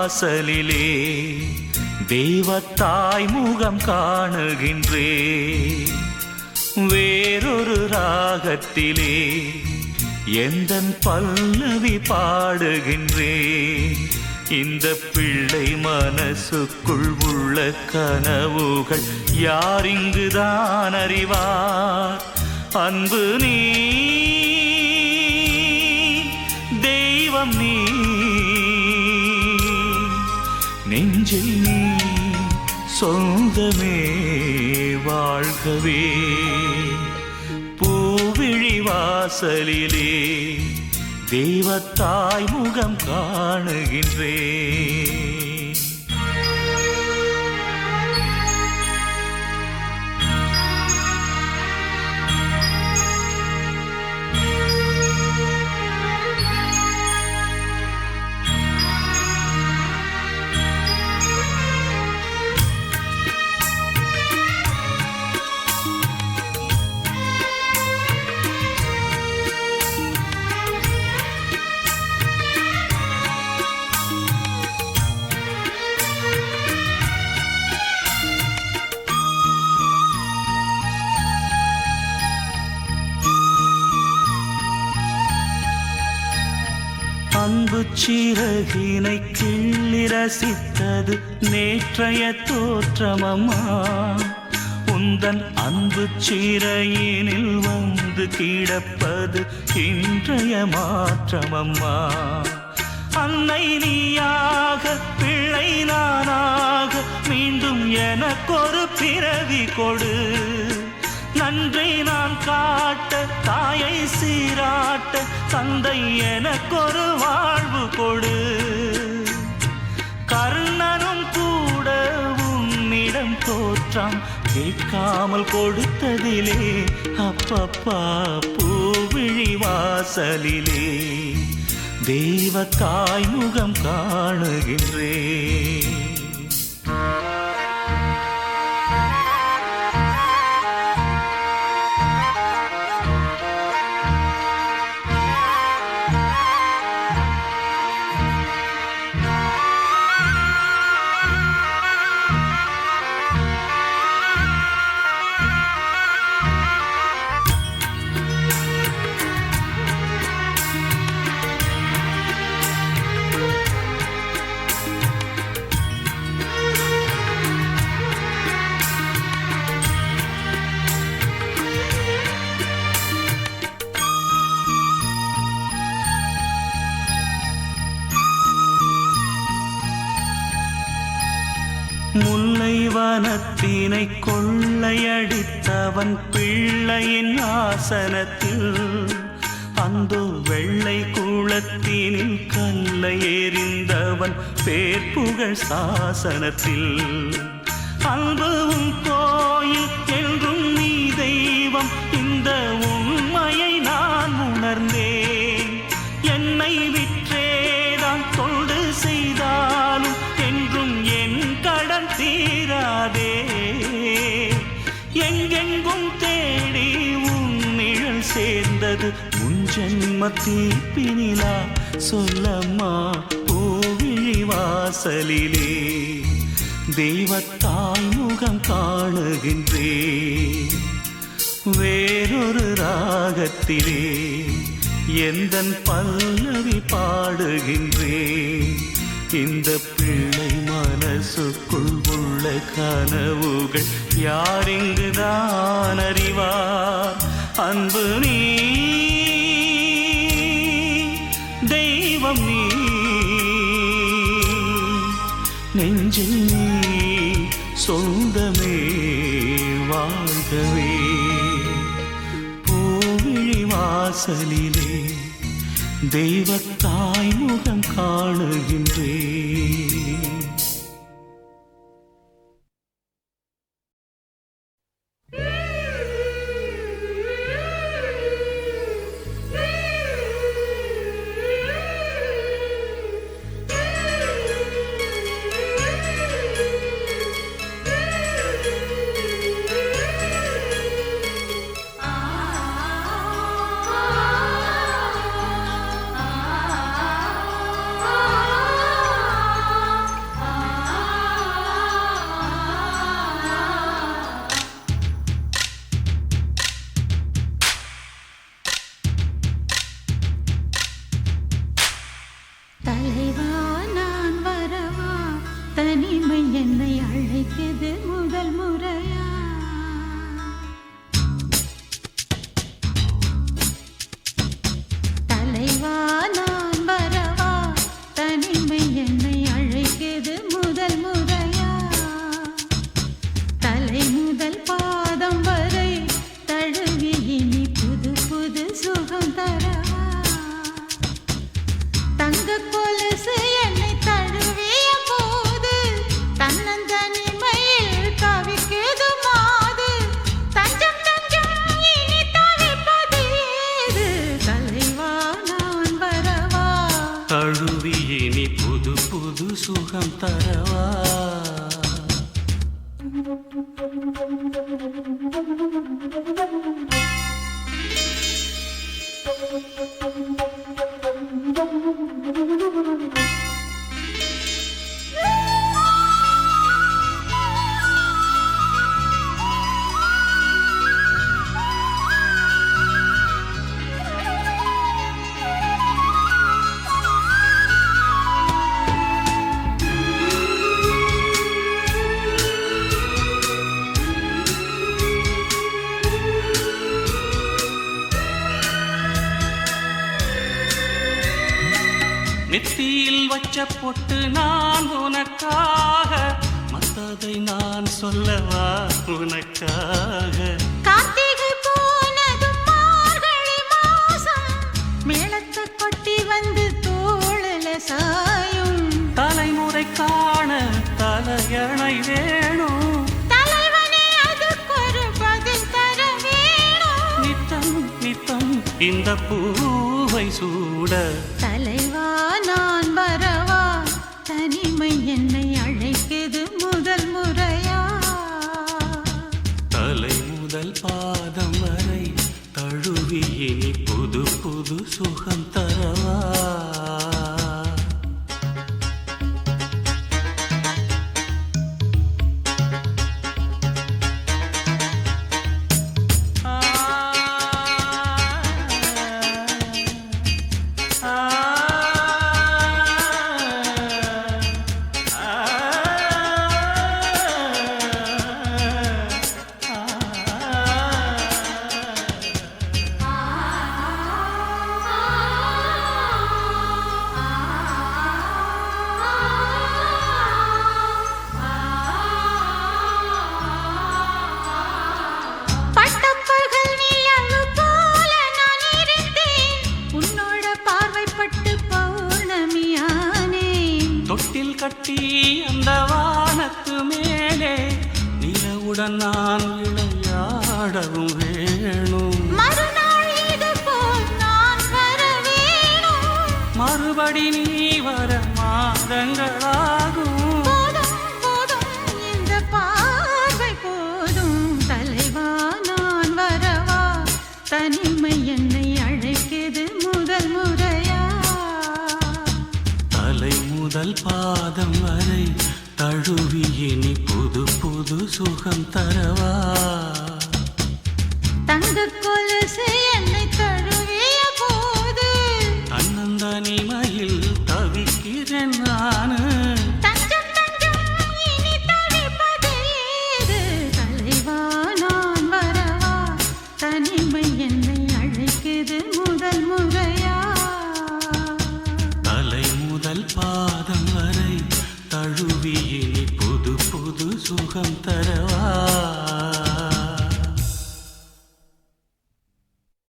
வாசலிலே தெய்வத்தாய் முகம் காணுகின்றே. வேறொரு ராகத்திலே எந்தன் பல்லவி பாடுகின்றே. இந்த பிள்ளை மனசுக்குள் உள்ள கனவுகள் யாரிங்குதான் அறிவார்? அன்பு நீ, தெய்வம் நீ, நெஞ்சில் நீ, சொந்தமே வாழ்கவே. பூவிழி வாசலிலே தெய்வத்தாய் முகம் காணுகின்றேன். அன்பு சிறகினை கிள்ளி ரசித்தது நேற்றைய தோற்றமம்மா. உந்தன் அன்பு சிறையினில் வந்து கிடப்பது இன்றைய மாற்றமம்மா. அன்னை நீயாக பிள்ளை நானாக மீண்டும் எனக்கொரு பிறவி கொடு. நன்றி நான் காட்ட தாயை சீராட்ட தந்தை எனக்கொரு வாழ்வு கொடு. கர்ணனும் கூட உன்னிடம் தோற்றான் கேட்காமல் கொடுத்ததிலே. அப்பப்பா பூவிழி வாசலிலே தெய்வத்தாய் முகம் காணுகின்றேன். முல்லை வனத்தினை கொள்ளையடித்தவன் பிள்ளையின் ஆசனத்தில். அந்த வெள்ளை குளத்தினில் கல்லை எறிந்தவன் பேர்புகழ் சாசனத்தில். அன்பும் கோயில் என்றும் நீ தெய்வம், இந்த உண்மையை நான் உணர்ந்தேன். என்னை விற்றேதான் தொண்டு செய்தாலும் என்றும் என் கடன் தீராதே. எங்கெங்கும் தேடி உன் நிழல் சேர்ந்தது உன் ஜென்ம தீர்ப்பினிலா. சொல்லம்மா பூவிழி வாசலிலே தெய்வத்தாய் முகம் காணுகின்றேன். வேறொரு ராகத்திலே எந்தன் பல்லவி பாடுகின்றேன். இந்த பிள்ளை மனசுக்குள் உள்ள கனவுகள் யாரிங்குதான் அறிவார்? அன்பு நீ, தெய்வம் நீ, நெஞ்சில் நீ, சொந்தமே வாழ்கவே. பூவிழி வாசலிலே தெய்வத்தாய் முகம் காணுகின்றேன். அழைக்குது முதல் முறையா. தலைவா நான் வரவா, தனிமை என்னை அழைக்குது முதல் முறையா. தலை முதல் பாதம் வரை தழுவி இனி புது புது சுகம் தரவா. தங்க கொலுசு என்னை தழுவிய போது தன்னந்தனிமையில் தவிக்குது மாது. தஞ்சம் தஞ்சம் இனி தவிப்பது ஏது? தலைவா நான் வரவா, தழுவி இனி புது புது சுகம் தரவா. நெத்தியில் வச்ச பொட்டு நான் உனக்காக, மத்ததை நான் சொல்லவா உனக்காக. கார்த்திகை போனதும் மார்கழி மாசம், மேளத்தை கொட்டி வந்து தோளல சாயும். தலைமுறை காண தலையணை வேணும், தலைவனே அதுக்கொரு பதில் தர வேணும். நித்தம் நித்தம் இந்த பூவை சூட. தலைவா நான் வரவா, தனிமை என்னை அழைக்குது முதல் முறையா. தலை முதல் பாதம் வரை தழுவி இனி புது புது சுகம் தரவா. தொட்டில் கட்டி அந்த வானத்து மேலே நிலவுடன் நான் விளையாடவும் வேணும். மறுநாள் இது போல் நான் வர வேணும். மறுபடி நீ வர மாதங்களாகும். போதும் போதும் இந்த பார்வை போதும். தலைவா நான் வரவா, தனிமை என்னை அழைக்குது முதல் முறையா. தலை முதல் பாதம் வரை தழுவி இனி புது புது சுகம் தரவா. தங்க கொலுசு